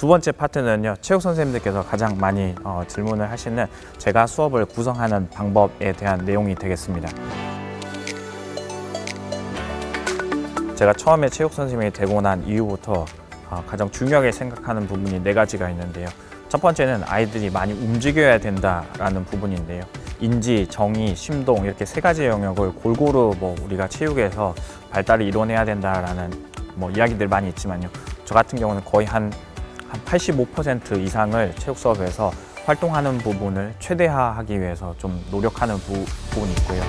두 번째 파트는요, 체육 선생님들께서 가장 많이 질문을 하시는 제가 수업을 구성하는 방법에 대한 내용이 되겠습니다. 제가 처음에 체육 선생님이 되고 난 이후부터 가장 중요하게 생각하는 부분이 4가지가 있는데요. 첫 번째는 아이들이 많이 움직여야 된다라는 부분인데요. 인지, 정의, 심동 이렇게 3가지 영역을 골고루 우리가 체육에서 발달을 이뤄내야 된다라는 이야기들 많이 있지만요. 저 같은 경우는 거의 한 85% 이상을 체육 수업에서 활동하는 부분을 최대화하기 위해서 좀 노력하는 부분이 있고요.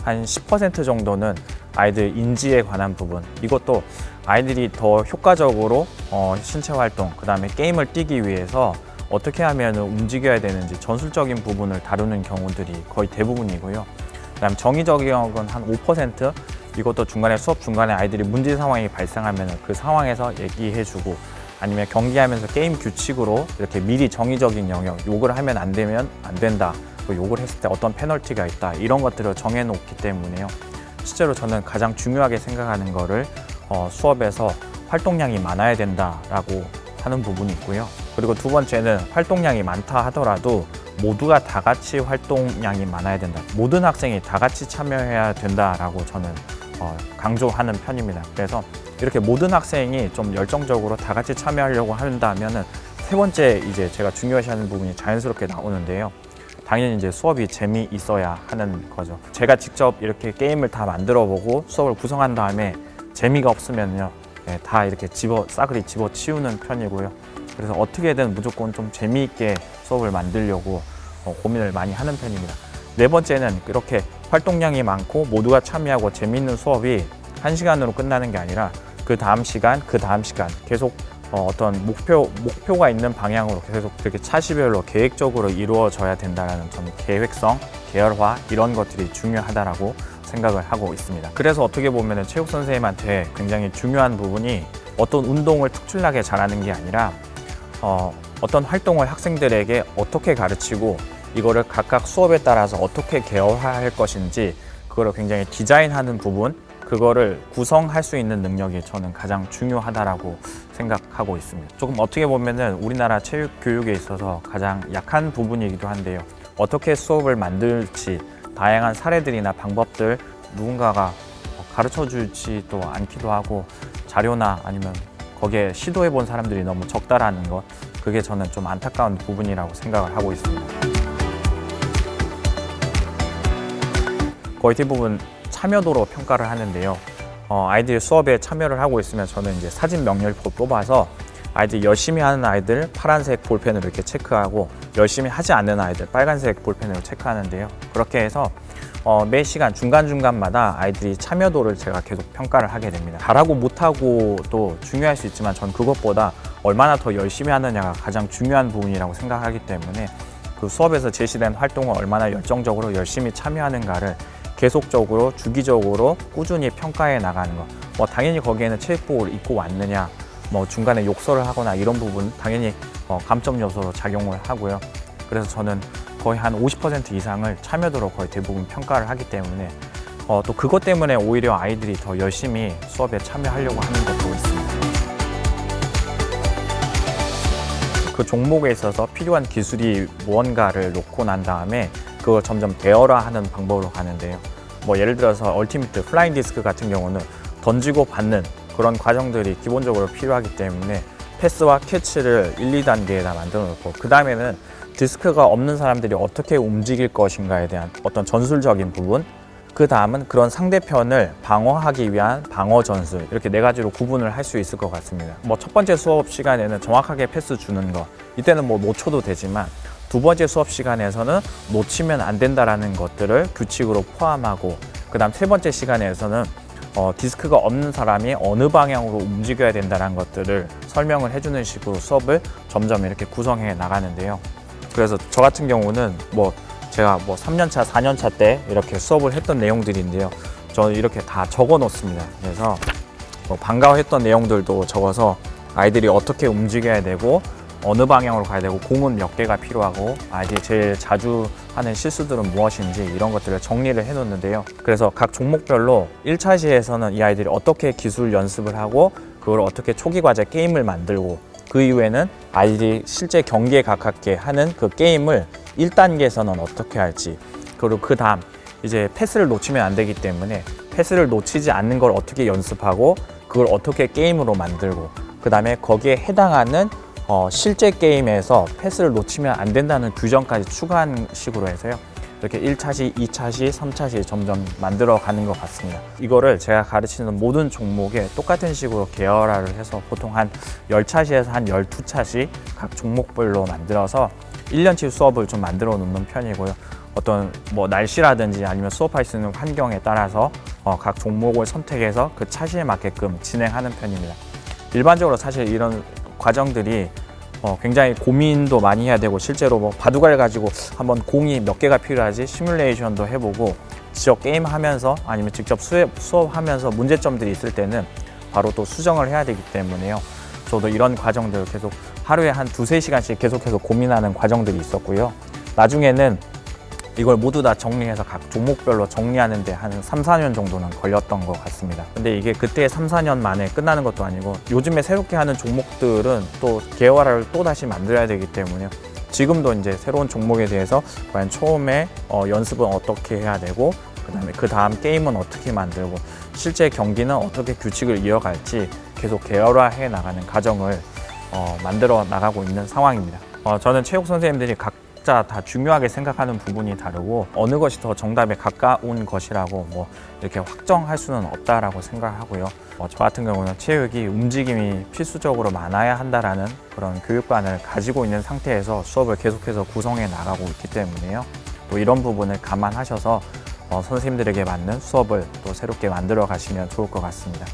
한 10% 정도는 아이들 인지에 관한 부분, 이것도 아이들이 더 효과적으로 신체 활동, 그 다음에 게임을 뛰기 위해서 어떻게 하면 움직여야 되는지 전술적인 부분을 다루는 경우들이 거의 대부분이고요. 그다음 정의적 영역은 한 5%, 이것도 중간에 수업 중간에 아이들이 문제 상황이 발생하면 그 상황에서 얘기해주고, 아니면 경기하면서 게임 규칙으로 이렇게 미리 정의적인 영역, 욕을 하면 안 된다, 욕을 했을 때 어떤 페널티가 있다, 이런 것들을 정해놓기 때문에요. 실제로 저는 가장 중요하게 생각하는 거를 수업에서 활동량이 많아야 된다라고 하는 부분이 있고요. 그리고 두 번째는 활동량이 많다 하더라도 모두가 다 같이 활동량이 많아야 된다. 모든 학생이 다 같이 참여해야 된다라고 저는 강조하는 편입니다. 그래서 이렇게 모든 학생이 좀 열정적으로 다 같이 참여하려고 한다면은 세 번째 이제 제가 중요시하는 부분이 자연스럽게 나오는데요. 당연히 이제 수업이 재미있어야 하는 거죠. 제가 직접 이렇게 게임을 다 만들어 보고 수업을 구성한 다음에 재미가 없으면요, 다 이렇게 싸그리 집어치우는 편이고요. 그래서 어떻게든 무조건 좀 재미있게 수업을 만들려고 고민을 많이 하는 편입니다. 네 번째는 이렇게 활동량이 많고 모두가 참여하고 재미있는 수업이 1시간으로 끝나는 게 아니라 그 다음 시간 계속 어떤 목표가 있는 방향으로 계속 그렇게 차시별로 계획적으로 이루어져야 된다는 좀 계획성, 계열화 이런 것들이 중요하다라고 생각을 하고 있습니다. 그래서 어떻게 보면 체육 선생님한테 굉장히 중요한 부분이 어떤 운동을 특출나게 잘하는 게 아니라 어떤 활동을 학생들에게 어떻게 가르치고 이거를 각각 수업에 따라서 어떻게 계열화할 것인지 그거를 굉장히 디자인하는 부분, 그거를 구성할 수 있는 능력이 저는 가장 중요하다라고 생각하고 있습니다. 조금 어떻게 보면은 우리나라 체육 교육에 있어서 가장 약한 부분이기도 한데요. 어떻게 수업을 만들지 다양한 사례들이나 방법들 누군가가 가르쳐 주지도 않기도 하고 자료나 아니면 거기에 시도해 본 사람들이 너무 적다라는 것, 그게 저는 좀 안타까운 부분이라고 생각을 하고 있습니다. 거의 대부분 참여도로 평가를 하는데요. 아이들이 수업에 참여를 하고 있으면 저는 이제 사진 명렬표 뽑아서 아이들이 열심히 하는 아이들 파란색 볼펜으로 이렇게 체크하고 열심히 하지 않는 아이들 빨간색 볼펜으로 체크하는데요. 그렇게 해서 매 시간 중간중간마다 아이들이 참여도를 제가 계속 평가를 하게 됩니다. 잘하고 못하고도 중요할 수 있지만 전 그것보다 얼마나 더 열심히 하느냐가 가장 중요한 부분이라고 생각하기 때문에 그 수업에서 제시된 활동을 얼마나 열정적으로 열심히 참여하는가를 계속적으로 주기적으로 꾸준히 평가해 나가는 것. 당연히 거기에는 체육복을 입고 왔느냐, 중간에 욕설을 하거나 이런 부분 당연히 감점 요소로 작용을 하고요. 그래서 저는 거의 한 50% 이상을 참여도로 거의 대부분 평가를 하기 때문에 또 그것 때문에 오히려 아이들이 더 열심히 수업에 참여하려고 하는 것도 있습니다. 그 종목에 있어서 필요한 기술이 무언가를 놓고 난 다음에 그걸 점점 대열화하는 방법으로 가는데요. 예를 들어서 얼티미트 플라잉 디스크 같은 경우는 던지고 받는 그런 과정들이 기본적으로 필요하기 때문에 패스와 캐치를 1, 2단계에다 만들어 놓고 그 다음에는 디스크가 없는 사람들이 어떻게 움직일 것인가에 대한 어떤 전술적인 부분, 그 다음은 그런 상대편을 방어하기 위한 방어 전술, 이렇게 4가지로 구분을 할 수 있을 것 같습니다. 첫 번째 수업 시간에는 정확하게 패스 주는 거, 이때는 놓쳐도 되지만 두 번째 수업 시간에서는 놓치면 안 된다라는 것들을 규칙으로 포함하고, 그 다음 세 번째 시간에서는 디스크가 없는 사람이 어느 방향으로 움직여야 된다는 것들을 설명을 해주는 식으로 수업을 점점 이렇게 구성해 나가는데요. 그래서 저 같은 경우는 제가 3년차, 4년차 때 이렇게 수업을 했던 내용들인데요. 저는 이렇게 다 적어 놓습니다. 그래서 반가워했던 내용들도 적어서 아이들이 어떻게 움직여야 되고 어느 방향으로 가야 되고 공은 몇 개가 필요하고 아이들이 제일 자주 하는 실수들은 무엇인지 이런 것들을 정리를 해 놓는데요. 그래서 각 종목별로 1차 시에서는 이 아이들이 어떻게 기술 연습을 하고 그걸 어떻게 초기 과제 게임을 만들고 그 이후에는 아이들이 실제 경기에 가깝게 하는 그 게임을 1단계에서는 어떻게 할지, 그리고 그 다음 이제 패스를 놓치면 안 되기 때문에 패스를 놓치지 않는 걸 어떻게 연습하고 그걸 어떻게 게임으로 만들고 그 다음에 거기에 해당하는 실제 게임에서 패스를 놓치면 안 된다는 규정까지 추가한 식으로 해서요. 이렇게 1차시, 2차시, 3차시 점점 만들어가는 것 같습니다. 이거를 제가 가르치는 모든 종목에 똑같은 식으로 계열화를 해서 보통 한 10차시에서 한 12차시 각 종목별로 만들어서 1년치 수업을 좀 만들어 놓는 편이고요. 어떤 뭐 날씨라든지 아니면 수업할 수 있는 환경에 따라서 각 종목을 선택해서 그 차시에 맞게끔 진행하는 편입니다. 일반적으로 사실 이런 과정들이 굉장히 고민도 많이 해야 되고 실제로 뭐 바둑알 가지고 한번 공이 몇 개가 필요하지 시뮬레이션도 해보고 지적 게임 하면서 아니면 직접 수업하면서 문제점들이 있을 때는 바로 또 수정을 해야 되기 때문에요. 저도 이런 과정들 계속 하루에 한 2-3시간씩 계속해서 고민하는 과정들이 있었고요. 나중에는 이걸 모두 다 정리해서 각 종목별로 정리하는 데 한 3-4년 정도는 걸렸던 것 같습니다. 근데 이게 그때 3-4년 만에 끝나는 것도 아니고 요즘에 새롭게 하는 종목들은 또 계열화를 또 다시 만들어야 되기 때문에 지금도 이제 새로운 종목에 대해서 과연 처음에 연습은 어떻게 해야 되고 그 다음 게임은 어떻게 만들고 실제 경기는 어떻게 규칙을 이어갈지 계속 계열화해 나가는 과정을 만들어 나가고 있는 상황입니다. 저는 체육 선생님들이 각자 다 중요하게 생각하는 부분이 다르고 어느 것이 더 정답에 가까운 것이라고 뭐 이렇게 확정할 수는 없다라고 생각하고요. 저 같은 경우는 체육이 움직임이 필수적으로 많아야 한다라는 그런 교육관을 가지고 있는 상태에서 수업을 계속해서 구성해 나가고 있기 때문에요. 또 이런 부분을 감안하셔서 선생님들에게 맞는 수업을 또 새롭게 만들어 가시면 좋을 것 같습니다.